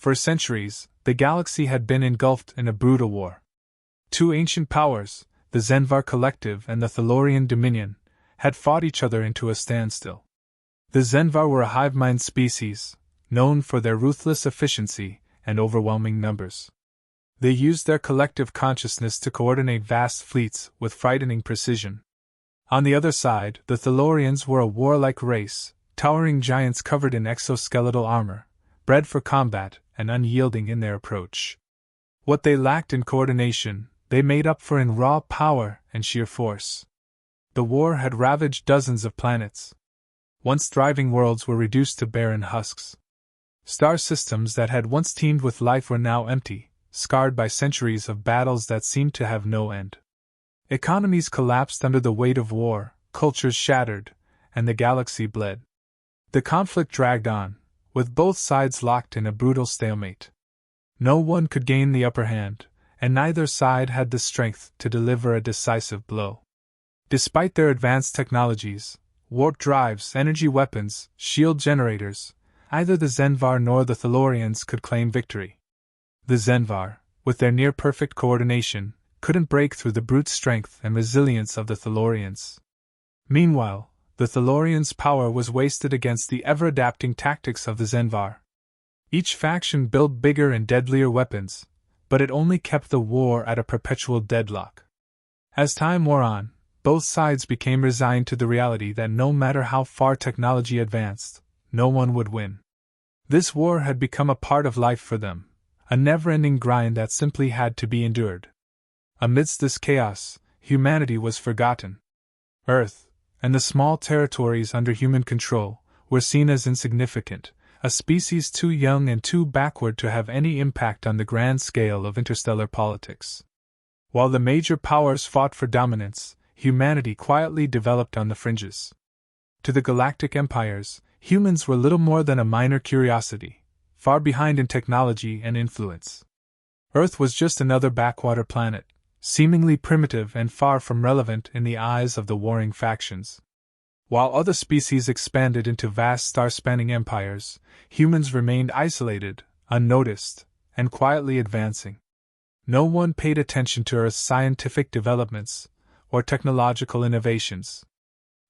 For centuries, the galaxy had been engulfed in a brutal war. Two ancient powers, the Zenvar Collective and the Thalorian Dominion, had fought each other into a standstill. The Zenvar were a hive-mind species, known for their ruthless efficiency and overwhelming numbers. They used their collective consciousness to coordinate vast fleets with frightening precision. On the other side, the Thalorians were a warlike race, towering giants covered in exoskeletal armor, bred for combat and unyielding in their approach. What they lacked in coordination, they made up for in raw power and sheer force. The war had ravaged dozens of planets. Once thriving worlds were reduced to barren husks. Star systems that had once teemed with life were now empty, scarred by centuries of battles that seemed to have no end. Economies collapsed under the weight of war, cultures shattered, and the galaxy bled. The conflict dragged on, with both sides locked in a brutal stalemate. No one could gain the upper hand, and neither side had the strength to deliver a decisive blow. Despite their advanced technologies, warp drives, energy weapons, shield generators, neither the Zenvar nor the Thalorians could claim victory. The Zenvar, with their near-perfect coordination, couldn't break through the brute strength and resilience of the Thalorians. Meanwhile, the Thalorians' power was wasted against the ever-adapting tactics of the Zenvar. Each faction built bigger and deadlier weapons, but it only kept the war at a perpetual deadlock. As time wore on, both sides became resigned to the reality that no matter how far technology advanced, no one would win. This war had become a part of life for them, a never-ending grind that simply had to be endured. Amidst this chaos, humanity was forgotten. Earth, and the small territories under human control, were seen as insignificant, a species too young and too backward to have any impact on the grand scale of interstellar politics. While the major powers fought for dominance, humanity quietly developed on the fringes. To the galactic empires, humans were little more than a minor curiosity, far behind in technology and influence. Earth was just another backwater planet, seemingly primitive and far from relevant in the eyes of the warring factions. While other species expanded into vast star-spanning empires, humans remained isolated, unnoticed, and quietly advancing. No one paid attention to Earth's scientific developments or technological innovations.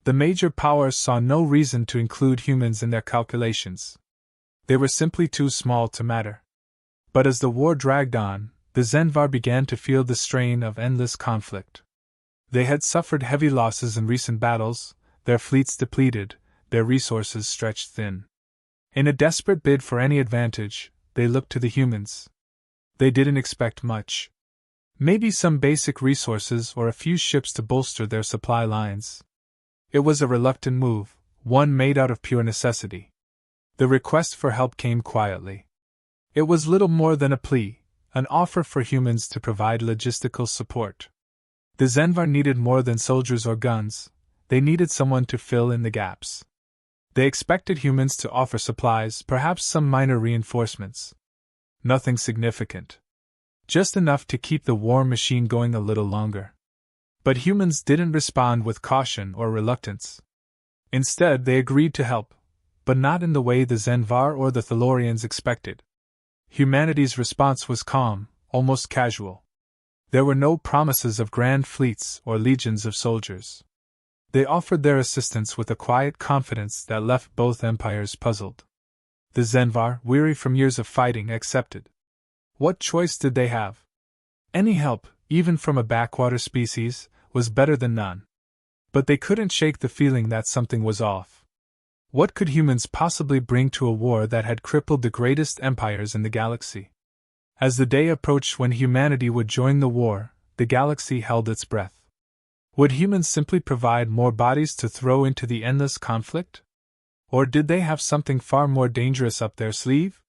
The major powers saw no reason to include humans in their calculations. They were simply too small to matter. But as the war dragged on, the Zenvar began to feel the strain of endless conflict. They had suffered heavy losses in recent battles, their fleets depleted, their resources stretched thin. In a desperate bid for any advantage, they looked to the humans. They didn't expect much. Maybe some basic resources or a few ships to bolster their supply lines. It was a reluctant move, one made out of pure necessity. The request for help came quietly. It was little more than a plea, an offer for humans to provide logistical support. The Zenvar needed more than soldiers or guns, they needed someone to fill in the gaps. They expected humans to offer supplies, perhaps some minor reinforcements. Nothing significant. Just enough to keep the war machine going a little longer. But humans didn't respond with caution or reluctance. Instead, they agreed to help, but not in the way the Zenvar or the Thalorians expected. Humanity's response was calm, almost casual. There were no promises of grand fleets or legions of soldiers. They offered their assistance with a quiet confidence that left both empires puzzled. The Zenvar, weary from years of fighting, accepted. What choice did they have? Any help, even from a backwater species, was better than none. But they couldn't shake the feeling that something was off. What could humans possibly bring to a war that had crippled the greatest empires in the galaxy? As the day approached when humanity would join the war, the galaxy held its breath. Would humans simply provide more bodies to throw into the endless conflict? Or did they have something far more dangerous up their sleeve?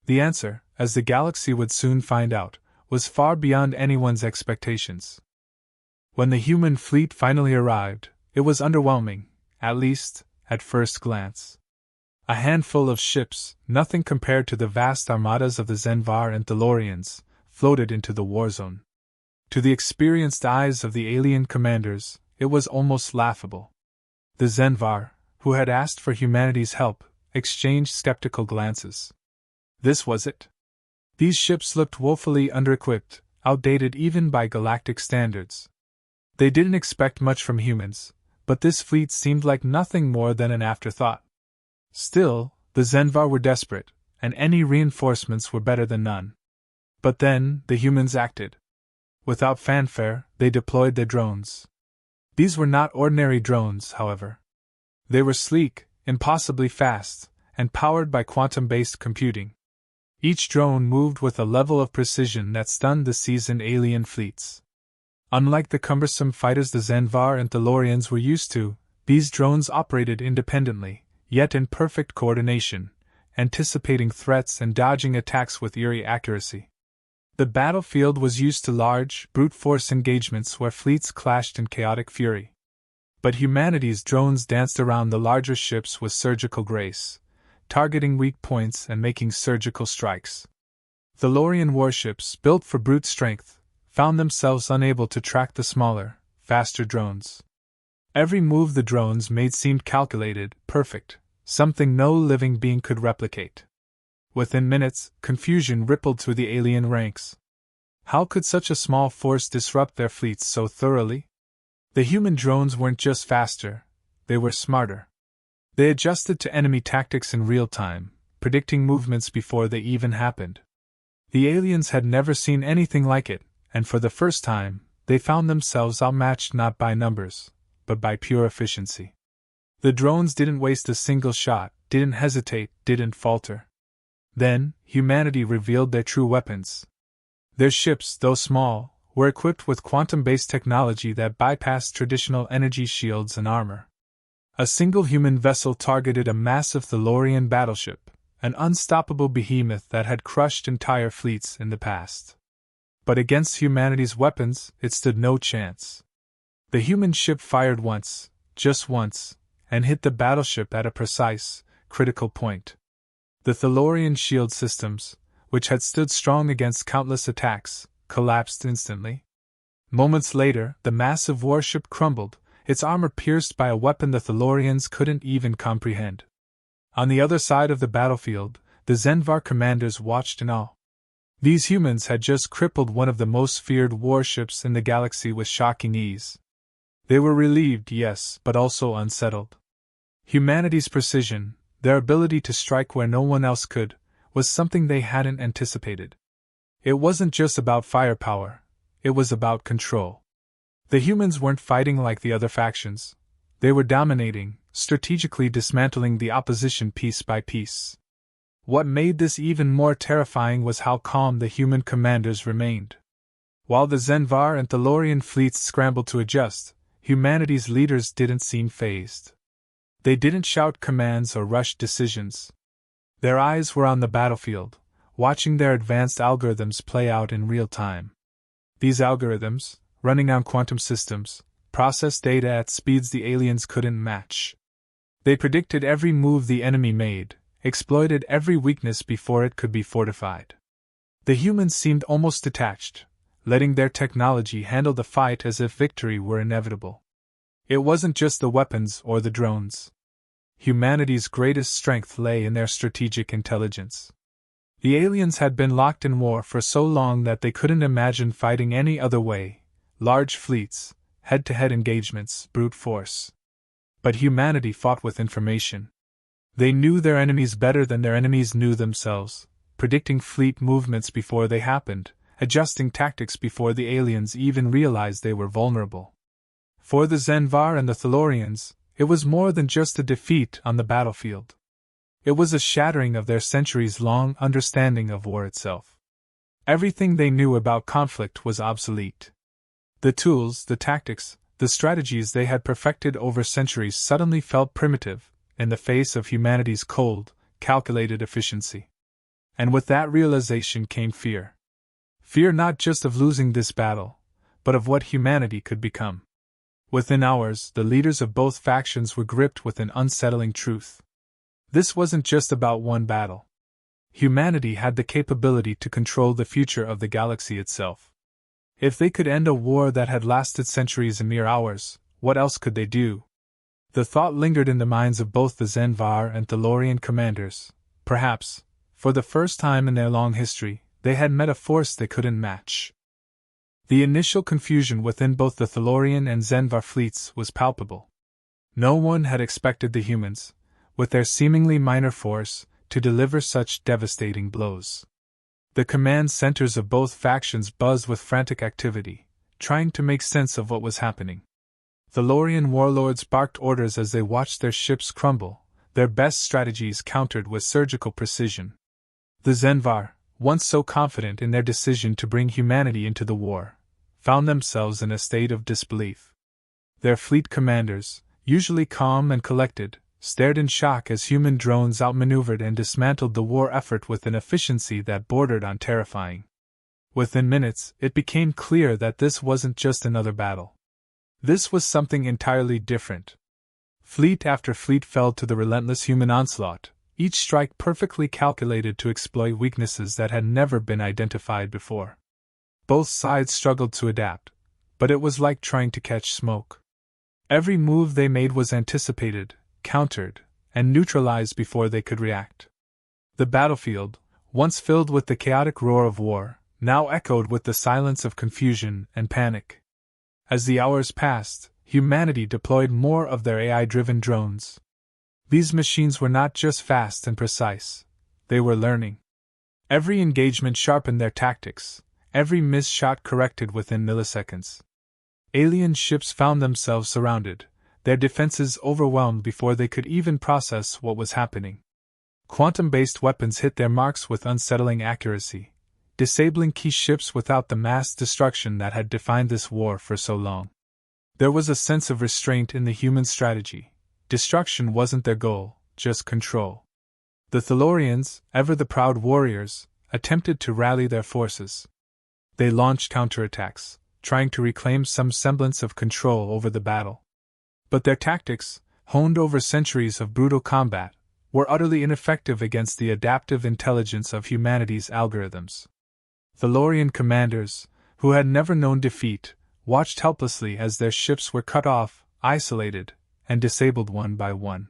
The answer, as the galaxy would soon find out, was far beyond anyone's expectations. When the human fleet finally arrived, it was underwhelming, at least, at first glance. A handful of ships, nothing compared to the vast armadas of the Zenvar and Thalorians, floated into the war zone. To the experienced eyes of the alien commanders, it was almost laughable. The Zenvar, who had asked for humanity's help, exchanged skeptical glances. This was it? These ships looked woefully under-equipped, outdated even by galactic standards. They didn't expect much from humans, but this fleet seemed like nothing more than an afterthought. Still, the Zenvar were desperate, and any reinforcements were better than none. But then, the humans acted. Without fanfare, they deployed their drones. These were not ordinary drones, however. They were sleek, impossibly fast, and powered by quantum-based computing. Each drone moved with a level of precision that stunned the seasoned alien fleets. Unlike the cumbersome fighters the Zenvar and Thalorians were used to, these drones operated independently, yet in perfect coordination, anticipating threats and dodging attacks with eerie accuracy. The battlefield was used to large, brute force engagements where fleets clashed in chaotic fury. But humanity's drones danced around the larger ships with surgical grace, targeting weak points and making surgical strikes. Thalorian warships, built for brute strength, found themselves unable to track the smaller, faster drones. Every move the drones made seemed calculated, perfect, something no living being could replicate. Within minutes, confusion rippled through the alien ranks. How could such a small force disrupt their fleets so thoroughly? The human drones weren't just faster, they were smarter. They adjusted to enemy tactics in real time, predicting movements before they even happened. The aliens had never seen anything like it, and for the first time, they found themselves outmatched not by numbers, but by pure efficiency. The drones didn't waste a single shot, didn't hesitate, didn't falter. Then, humanity revealed their true weapons. Their ships, though small, were equipped with quantum-based technology that bypassed traditional energy shields and armor. A single human vessel targeted a massive Thalorian battleship, an unstoppable behemoth that had crushed entire fleets in the past. But against humanity's weapons, it stood no chance. The human ship fired once, just once, and hit the battleship at a precise, critical point. The Thalorian shield systems, which had stood strong against countless attacks, collapsed instantly. Moments later, the massive warship crumbled, its armor pierced by a weapon the Thalorians couldn't even comprehend. On the other side of the battlefield, the Zenvar commanders watched in awe. These humans had just crippled one of the most feared warships in the galaxy with shocking ease. They were relieved, yes, but also unsettled. Humanity's precision, their ability to strike where no one else could, was something they hadn't anticipated. It wasn't just about firepower, it was about control. The humans weren't fighting like the other factions. They were dominating, strategically dismantling the opposition piece by piece. What made this even more terrifying was how calm the human commanders remained. While the Zenvar and Thalorian fleets scrambled to adjust, humanity's leaders didn't seem fazed. They didn't shout commands or rush decisions. Their eyes were on the battlefield, watching their advanced algorithms play out in real time. These algorithms, running on quantum systems, processed data at speeds the aliens couldn't match. They predicted every move the enemy made, exploited every weakness before it could be fortified. The humans seemed almost detached, letting their technology handle the fight as if victory were inevitable. It wasn't just the weapons or the drones. Humanity's greatest strength lay in their strategic intelligence. The aliens had been locked in war for so long that they couldn't imagine fighting any other way: large fleets, head-to-head engagements, brute force. But humanity fought with information. They knew their enemies better than their enemies knew themselves, predicting fleet movements before they happened, adjusting tactics before the aliens even realized they were vulnerable. For the Zenvar and the Thalorians, it was more than just a defeat on the battlefield. It was a shattering of their centuries-long understanding of war itself. Everything they knew about conflict was obsolete. The tools, the tactics, the strategies they had perfected over centuries suddenly felt primitive in the face of humanity's cold, calculated efficiency. And with that realization came fear. Fear not just of losing this battle, but of what humanity could become. Within hours, the leaders of both factions were gripped with an unsettling truth. This wasn't just about one battle. Humanity had the capability to control the future of the galaxy itself. If they could end a war that had lasted centuries in mere hours, what else could they do? The thought lingered in the minds of both the Zenvar and Thalorian commanders. Perhaps, for the first time in their long history, They had met a force they couldn't match. The initial confusion within both the Thalorian and Zenvar fleets was palpable. No one had expected the humans, with their seemingly minor force, to deliver such devastating blows. The command centers of both factions buzzed with frantic activity, trying to make sense of what was happening. Thalorian warlords barked orders as they watched their ships crumble, their best strategies countered with surgical precision. The Zenvar, once so confident in their decision to bring humanity into the war, found themselves in a state of disbelief. Their fleet commanders, usually calm and collected, stared in shock as human drones outmaneuvered and dismantled the war effort with an efficiency that bordered on terrifying. Within minutes, it became clear that this wasn't just another battle. This was something entirely different. Fleet after fleet fell to the relentless human onslaught, each strike perfectly calculated to exploit weaknesses that had never been identified before. Both sides struggled to adapt, but it was like trying to catch smoke. Every move they made was anticipated, countered, and neutralized before they could react. The battlefield, once filled with the chaotic roar of war, now echoed with the silence of confusion and panic. As the hours passed, humanity deployed more of their AI-driven drones. These machines were not just fast and precise, they were learning. Every engagement sharpened their tactics, every missed shot corrected within milliseconds. Alien ships found themselves surrounded, their defenses overwhelmed before they could even process what was happening. Quantum-based weapons hit their marks with unsettling accuracy, disabling key ships without the mass destruction that had defined this war for so long. There was a sense of restraint in the human strategy. Destruction wasn't their goal, just control. The Thalorians, ever the proud warriors, attempted to rally their forces. They launched counterattacks, trying to reclaim some semblance of control over the battle. But their tactics, honed over centuries of brutal combat, were utterly ineffective against the adaptive intelligence of humanity's algorithms. Thalorian commanders, who had never known defeat, watched helplessly as their ships were cut off, isolated, and disabled one by one.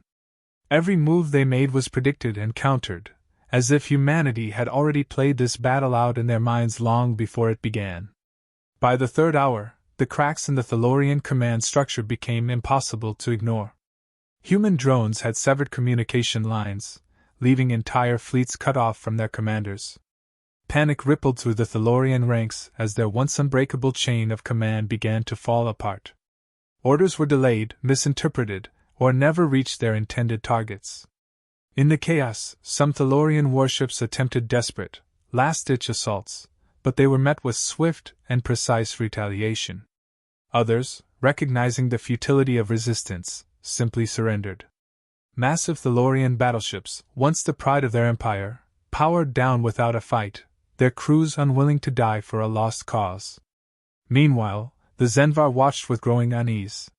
Every move they made was predicted and countered, as if humanity had already played this battle out in their minds long before it began. By the third hour, the cracks in the Thalorian command structure became impossible to ignore. Human drones had severed communication lines, leaving entire fleets cut off from their commanders. Panic rippled through the Thalorian ranks as their once unbreakable chain of command began to fall apart. Orders were delayed, misinterpreted, or never reached their intended targets. In the chaos, some Thalorian warships attempted desperate, last-ditch assaults, but they were met with swift and precise retaliation. Others, recognizing the futility of resistance, simply surrendered. Massive Thalorian battleships, once the pride of their empire, powered down without a fight, their crews unwilling to die for a lost cause. Meanwhile, the Zenvar watched with growing unease.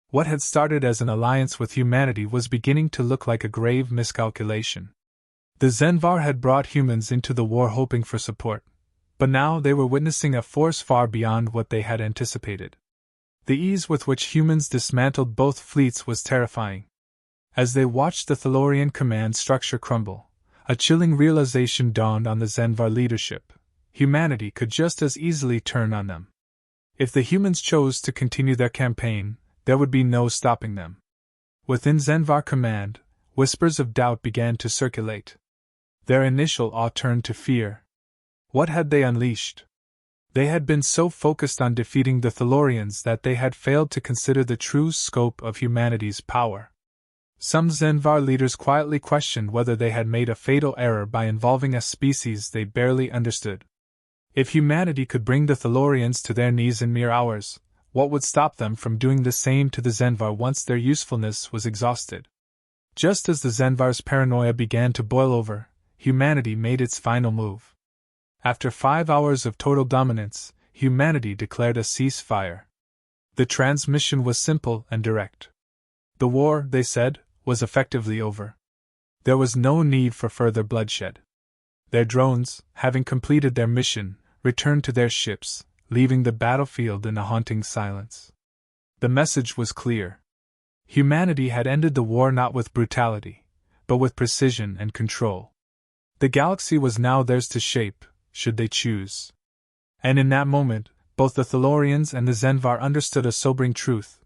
What had started as an alliance with humanity was beginning to look like a grave miscalculation. The Zenvar had brought humans into the war hoping for support, but now they were witnessing a force far beyond what they had anticipated. The ease with which humans dismantled both fleets was terrifying. As they watched the Thalorian command structure crumble, a chilling realization dawned on the Zenvar leadership. Humanity could just as easily turn on them. If the humans chose to continue their campaign, there would be no stopping them. Within Zenvar command, whispers of doubt began to circulate. Their initial awe turned to fear. What had they unleashed? They had been so focused on defeating the Thalorians that they had failed to consider the true scope of humanity's power. Some Zenvar leaders quietly questioned whether they had made a fatal error by involving a species they barely understood. If humanity could bring the Thalorians to their knees in mere hours, what would stop them from doing the same to the Zenvar once their usefulness was exhausted? Just as the Zenvar's paranoia began to boil over, humanity made its final move. After 5 hours of total dominance, humanity declared a ceasefire. The transmission was simple and direct. The war, they said, was effectively over. There was no need for further bloodshed. Their drones, having completed their mission, returned to their ships, leaving the battlefield in a haunting silence. The message was clear. Humanity had ended the war not with brutality, but with precision and control. The galaxy was now theirs to shape, should they choose. And in that moment, both the Thalorians and the Zenvar understood a sobering truth: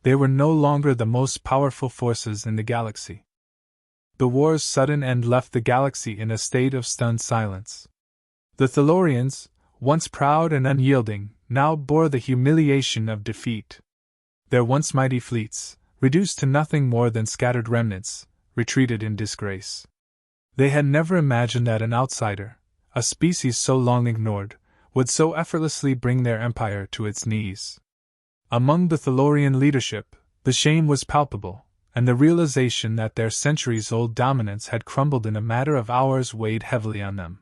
they were no longer the most powerful forces in the galaxy. The war's sudden end left the galaxy in a state of stunned silence. The Thalorians, once proud and unyielding, now bore the humiliation of defeat. Their once mighty fleets, reduced to nothing more than scattered remnants, retreated in disgrace. They had never imagined that an outsider, a species so long ignored, would so effortlessly bring their empire to its knees. Among the Thalorian leadership, the shame was palpable, and the realization that their centuries-old dominance had crumbled in a matter of hours weighed heavily on them.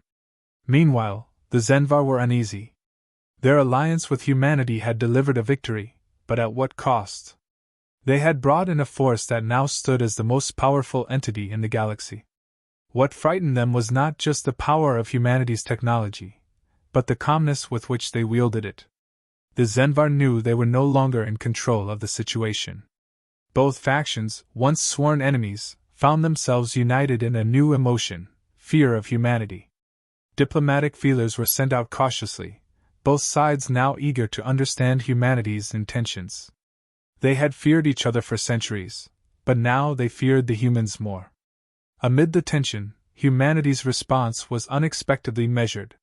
Meanwhile, the Zenvar were uneasy. Their alliance with humanity had delivered a victory, but at what cost? They had brought in a force that now stood as the most powerful entity in the galaxy. What frightened them was not just the power of humanity's technology, but the calmness with which they wielded it. The Zenvar knew they were no longer in control of the situation. Both factions, once sworn enemies, found themselves united in a new emotion: fear of humanity. Diplomatic feelers were sent out cautiously, both sides now eager to understand humanity's intentions. They had feared each other for centuries, but now they feared the humans more. Amid the tension, humanity's response was unexpectedly measured.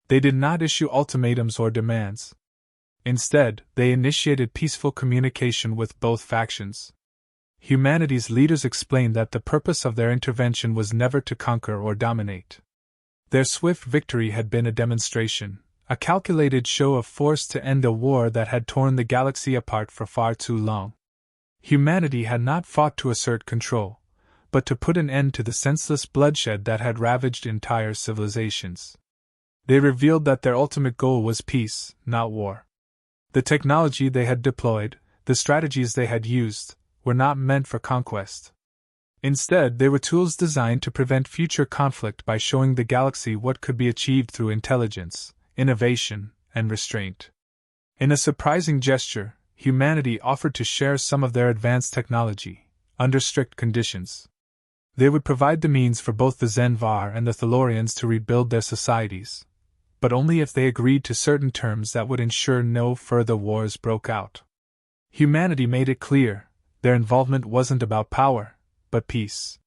They did not issue ultimatums or demands. Instead, they initiated peaceful communication with both factions. Humanity's leaders explained that the purpose of their intervention was never to conquer or dominate. Their swift victory had been a demonstration, a calculated show of force to end a war that had torn the galaxy apart for far too long. Humanity had not fought to assert control, but to put an end to the senseless bloodshed that had ravaged entire civilizations. They revealed that their ultimate goal was peace, not war. The technology they had deployed, the strategies they had used, were not meant for conquest. Instead, they were tools designed to prevent future conflict by showing the galaxy what could be achieved through intelligence, innovation, and restraint. In a surprising gesture, humanity offered to share some of their advanced technology, under strict conditions. They would provide the means for both the Zenvar and the Thalorians to rebuild their societies, but only if they agreed to certain terms that would ensure no further wars broke out. Humanity made it clear their involvement wasn't about power, but peace.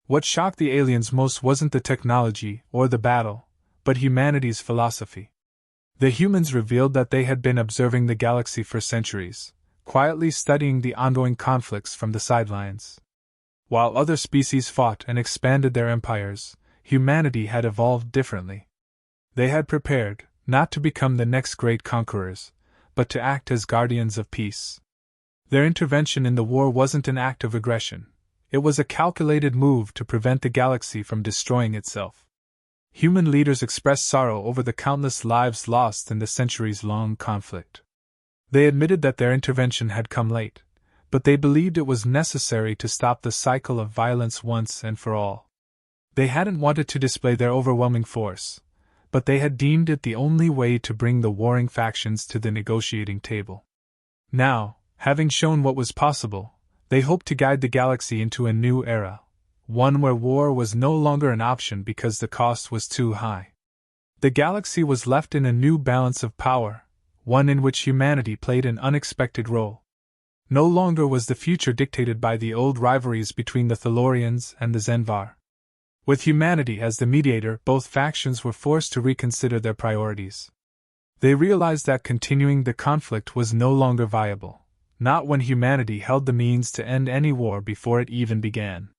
What shocked the aliens most wasn't the technology or the battle, but humanity's philosophy. The humans revealed that they had been observing the galaxy for centuries, quietly studying the ongoing conflicts from the sidelines. While other species fought and expanded their empires, humanity had evolved differently. They had prepared, not to become the next great conquerors, but to act as guardians of peace. Their intervention in the war wasn't an act of aggression. It was a calculated move to prevent the galaxy from destroying itself. Human leaders expressed sorrow over the countless lives lost in the centuries-long conflict. They admitted that their intervention had come late, but they believed it was necessary to stop the cycle of violence once and for all. They hadn't wanted to display their overwhelming force, but they had deemed it the only way to bring the warring factions to the negotiating table. Now, having shown what was possible, they hoped to guide the galaxy into a new era, one where war was no longer an option because the cost was too high. The galaxy was left in a new balance of power, one in which humanity played an unexpected role. No longer was the future dictated by the old rivalries between the Thalorians and the Zenvar. With humanity as the mediator, both factions were forced to reconsider their priorities. They realized that continuing the conflict was no longer viable, not when humanity held the means to end any war before it even began.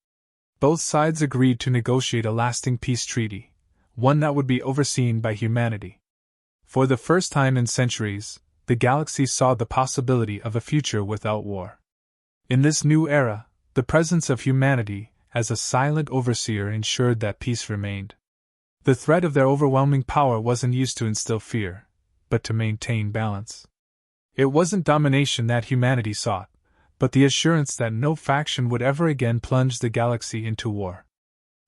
Both sides agreed to negotiate a lasting peace treaty, one that would be overseen by humanity. For the first time in centuries, the galaxy saw the possibility of a future without war. In this new era, the presence of humanity as a silent overseer ensured that peace remained. The threat of their overwhelming power wasn't used to instill fear, but to maintain balance. It wasn't domination that humanity sought, but the assurance that no faction would ever again plunge the galaxy into war.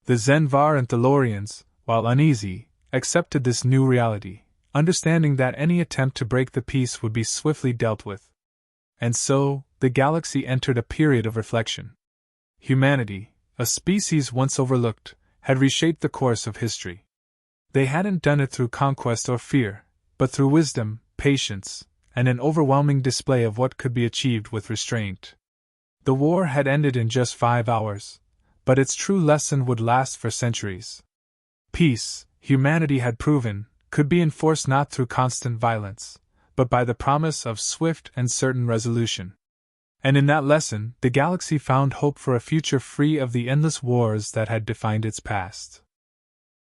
The Zenvar and Thalorians, while uneasy, accepted this new reality, understanding that any attempt to break the peace would be swiftly dealt with. And so, the galaxy entered a period of reflection. Humanity, a species once overlooked, had reshaped the course of history. They hadn't done it through conquest or fear, but through wisdom, patience, and an overwhelming display of what could be achieved with restraint. The war had ended in just 5 hours, but its true lesson would last for centuries. Peace, humanity had proven, could be enforced not through constant violence, but by the promise of swift and certain resolution. And in that lesson, the galaxy found hope for a future free of the endless wars that had defined its past.